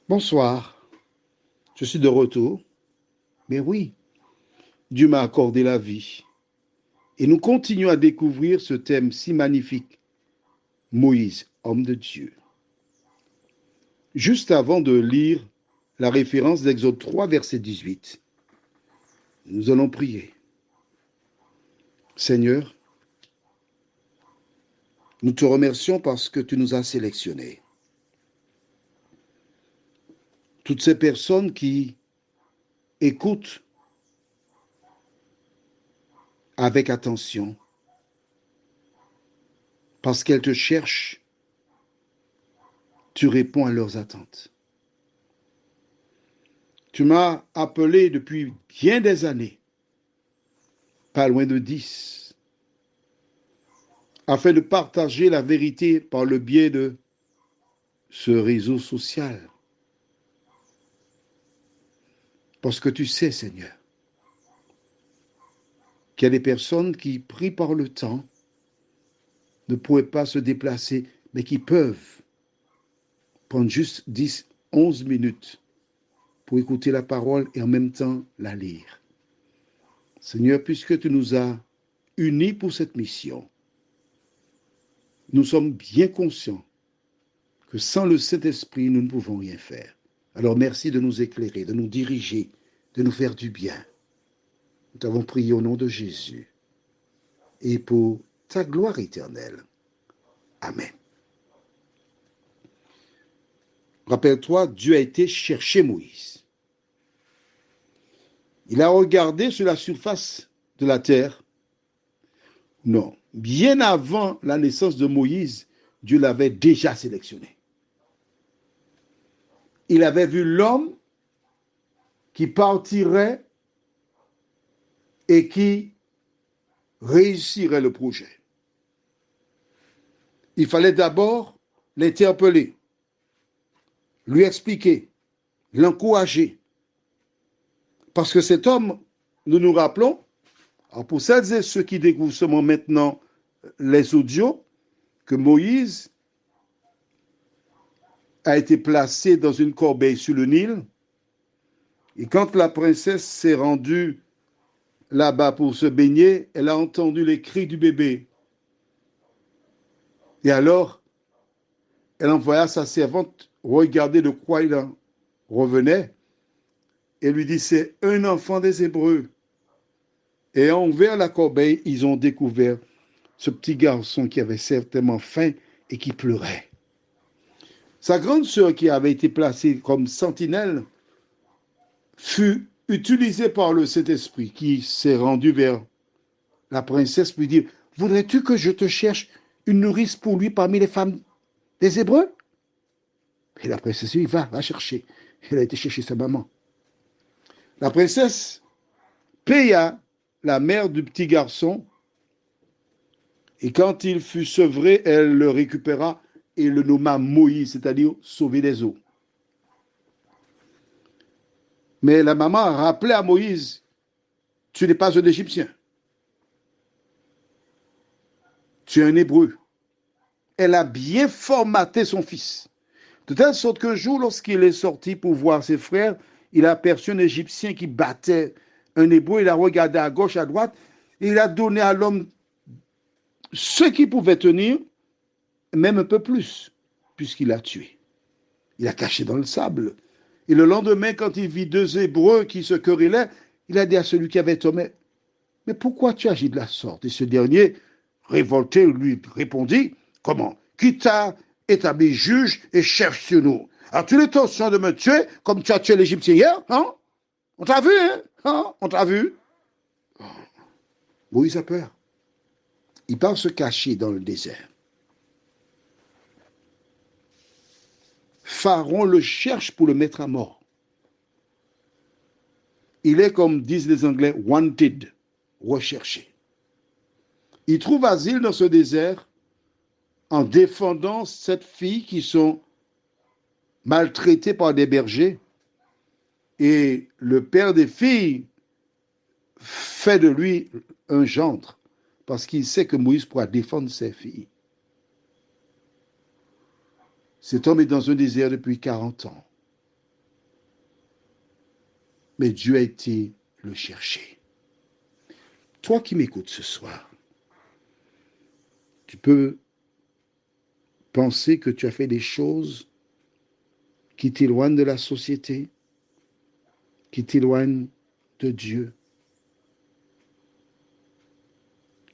Bonsoir, je suis de retour. Mais oui, Dieu m'a accordé la vie. Et nous continuons à découvrir ce thème si magnifique, Moïse, homme de Dieu. Juste avant de lire la référence d'Exode 3, verset 18, nous allons prier. Seigneur, nous te remercions parce que tu nous as sélectionnés. Toutes ces personnes qui écoutent avec attention, parce qu'elles te cherchent, tu réponds à leurs attentes. Tu m'as appelé depuis bien des années, pas loin de 10, afin de partager la vérité par le biais de ce réseau social. Parce que tu sais, Seigneur, qu'il y a des personnes qui, pris par le temps, ne pourraient pas se déplacer, mais qui peuvent prendre juste 10, 11 minutes pour écouter la parole et en même temps la lire. Seigneur, puisque tu nous as unis pour cette mission, nous sommes bien conscients que sans le Saint-Esprit, nous ne pouvons rien faire. Alors merci de nous éclairer, de nous diriger, de nous faire du bien. Nous t'avons prié au nom de Jésus et pour ta gloire éternelle. Amen. Rappelle-toi, Dieu a été chercher Moïse. Il a regardé sur la surface de la terre. Non, bien avant la naissance de Moïse, Dieu l'avait déjà sélectionné. Il avait vu l'homme qui partirait et qui réussirait le projet. Il fallait d'abord l'interpeller, lui expliquer, l'encourager. Parce que cet homme, nous nous rappelons, alors pour celles et ceux qui découvrent seulement maintenant les audios, que Moïse a été placé dans une corbeille sur le Nil. Et quand la princesse s'est rendue là-bas pour se baigner, elle a entendu les cris du bébé. Et alors, elle envoya sa servante regarder de quoi il en revenait et lui dit, c'est un enfant des Hébreux. Et ayant ouvert la corbeille, ils ont découvert ce petit garçon qui avait certainement faim et qui pleurait. Sa grande sœur, qui avait été placée comme sentinelle, fut utilisée par le Saint-Esprit, qui s'est rendu vers la princesse pour lui dire, voudrais-tu que je te cherche une nourrice pour lui parmi les femmes des Hébreux? Et la princesse dit, va chercher. Elle a été chercher sa maman. La princesse paya la mère du petit garçon, et quand il fut sevré, elle le récupéra et le nomma Moïse, c'est-à-dire sauver des eaux. Mais la maman a rappelé à Moïse, tu n'es pas un Égyptien, tu es un Hébreu. Elle a bien formaté son fils. De telle sorte qu'un jour, lorsqu'il est sorti pour voir ses frères, il a aperçu un Égyptien qui battait un Hébreu. Il a regardé à gauche, à droite, et il a donné à l'homme ce qu'il pouvait tenir, même un peu plus, puisqu'il l'a tué. Il a caché dans le sable. Et le lendemain, quand il vit deux Hébreux qui se querellaient, il a dit à celui qui avait tombé, mais pourquoi tu agis de la sorte? Et ce dernier, révolté, lui répondit, comment? Qui t'a établi juge et chef sur nous? As-tu l'intention de me tuer comme tu as tué l'Égyptien hier? Hein? On t'a vu, hein? Hein? On t'a vu? Moïse a peur. Il part se cacher dans le désert. Pharaon le cherche pour le mettre à mort. Il est, comme disent les Anglais, wanted, recherché. Il trouve asile dans ce désert en défendant cette fille qui sont maltraitées par des bergers. Et le père des filles fait de lui un gendre parce qu'il sait que Moïse pourra défendre ses filles. Cet homme est dans un désert depuis 40 ans. mais Dieu a été le chercher. Toi qui m'écoutes ce soir, tu peux penser que tu as fait des choses qui t'éloignent de la société, qui t'éloignent de Dieu,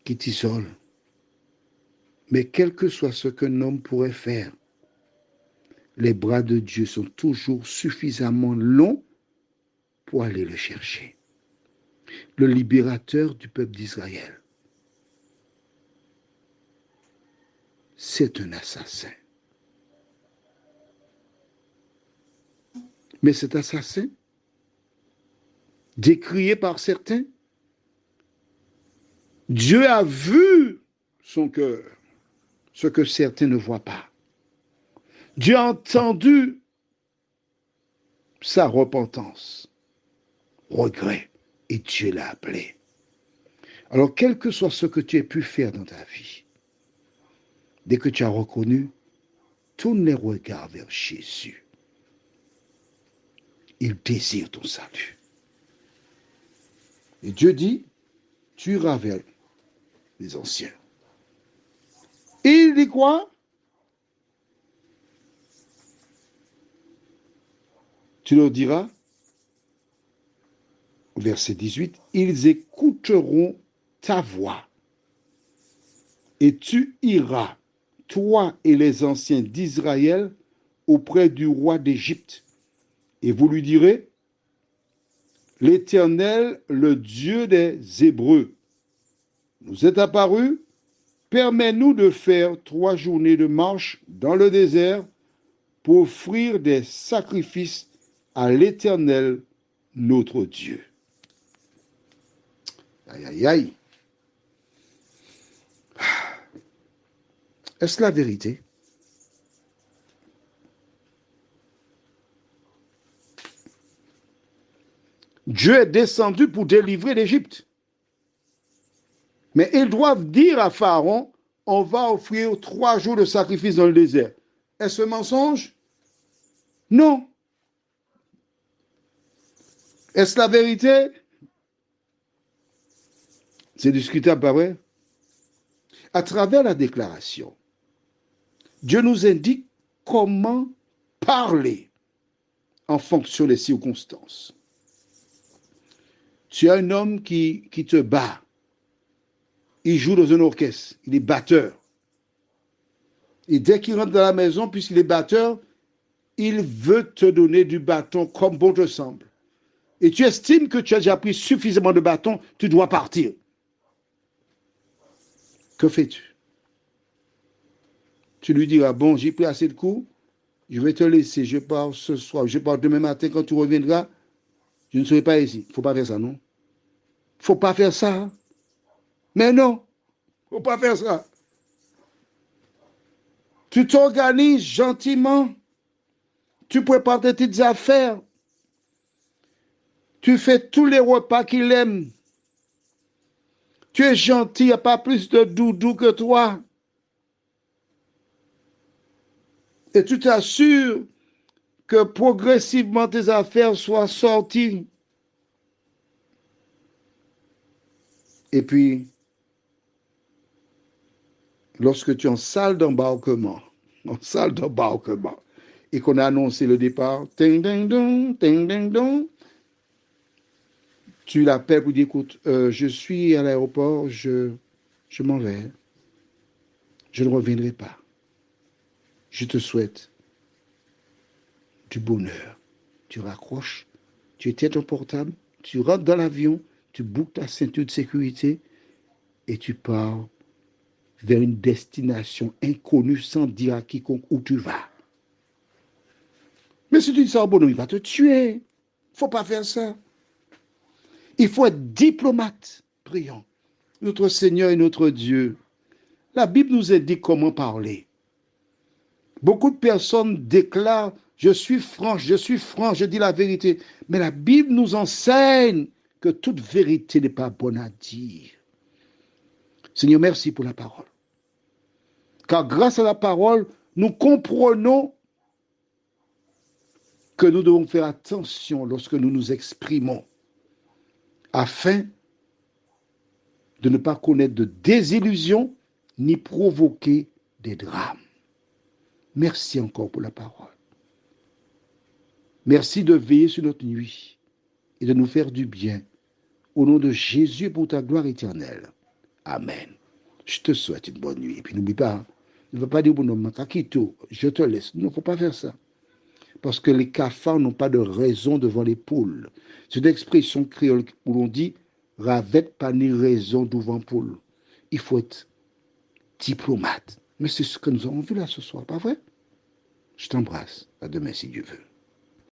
qui t'isolent. Mais quel que soit ce qu'un homme pourrait faire, les bras de Dieu sont toujours suffisamment longs pour aller le chercher. Le libérateur du peuple d'Israël, c'est un assassin. Mais cet assassin, décrié par certains, Dieu a vu son cœur, ce que certains ne voient pas. Dieu a entendu sa repentance, regret, et Dieu l'a appelé. Alors, quel que soit ce que tu aies pu faire dans ta vie, dès que tu as reconnu, tourne les regards vers Jésus. Il désire ton salut. Et Dieu dit, tu iras vers les anciens. Et il dit quoi? Tu leur diras, verset 18, ils écouteront ta voix. Et tu iras, toi et les anciens d'Israël, auprès du roi d'Égypte. Et vous lui direz, l'Éternel, le Dieu des Hébreux, nous est apparu, permets-nous de faire 3 journées de marche dans le désert pour offrir des sacrifices à l'Éternel, notre Dieu. Aïe, aïe, aïe. Est-ce la vérité? Dieu est descendu pour délivrer l'Égypte. Mais ils doivent dire à Pharaon, on va offrir 3 jours de sacrifice dans le désert. Est-ce un mensonge? Non. Est-ce la vérité? C'est discutable, pas vrai? À travers la déclaration, Dieu nous indique comment parler en fonction des circonstances. Tu as un homme qui te bat. Il joue dans un orchestre. Il est batteur. Et dès qu'il rentre dans la maison, puisqu'il est batteur, il veut te donner du bâton comme bon te semble. Et tu estimes que tu as déjà pris suffisamment de bâtons, tu dois partir. Que fais-tu? Tu lui diras, bon, j'ai pris assez de coups, je vais te laisser, je pars ce soir, je pars demain matin, quand tu reviendras, je ne serai pas ici. Il ne faut pas faire ça, non? Il ne faut pas faire ça. Mais non, il ne faut pas faire ça. Tu t'organises gentiment. Tu prépares tes petites affaires. Tu fais tous les repas qu'il aime. Tu es gentil, il n'y a pas plus de doudou que toi. Et tu t'assures que progressivement tes affaires soient sorties. Et puis, lorsque tu es en salle d'embarquement, et qu'on a annoncé le départ, ting, ding, dong, ting, ding, dong, tu l'appelles pour dire, écoute, je suis à l'aéroport, je m'en vais. Je ne reviendrai pas. Je te souhaite du bonheur. Tu raccroches, tu éteins ton portable, tu rentres dans l'avion, tu boucles ta ceinture de sécurité et tu pars vers une destination inconnue sans dire à quiconque où tu vas. Mais si tu dis ça au bonhomme, il va te tuer. Il ne faut pas faire ça. Il faut être diplomate. Prions. Notre Seigneur et notre Dieu, la Bible nous indique comment parler. Beaucoup de personnes déclarent, je suis franc, je dis la vérité. Mais la Bible nous enseigne que toute vérité n'est pas bonne à dire. Seigneur, merci pour la parole. Car grâce à la parole, nous comprenons que nous devons faire attention lorsque nous nous exprimons afin de ne pas connaître de désillusion ni provoquer des drames. Merci encore pour la parole. Merci de veiller sur notre nuit et de nous faire du bien. Au nom de Jésus pour ta gloire éternelle. Amen. Je te souhaite une bonne nuit. Et puis n'oublie pas, ne va pas dire bon nom, Kakito, je te laisse. Non, il ne faut pas faire ça. Parce que les cafards n'ont pas de raison devant les poules. C'est une expression créole où l'on dit ravette pas ni raison devant poule. Il faut être diplomate. Mais c'est ce que nous avons vu là ce soir, pas vrai? Je t'embrasse. À demain si Dieu veut.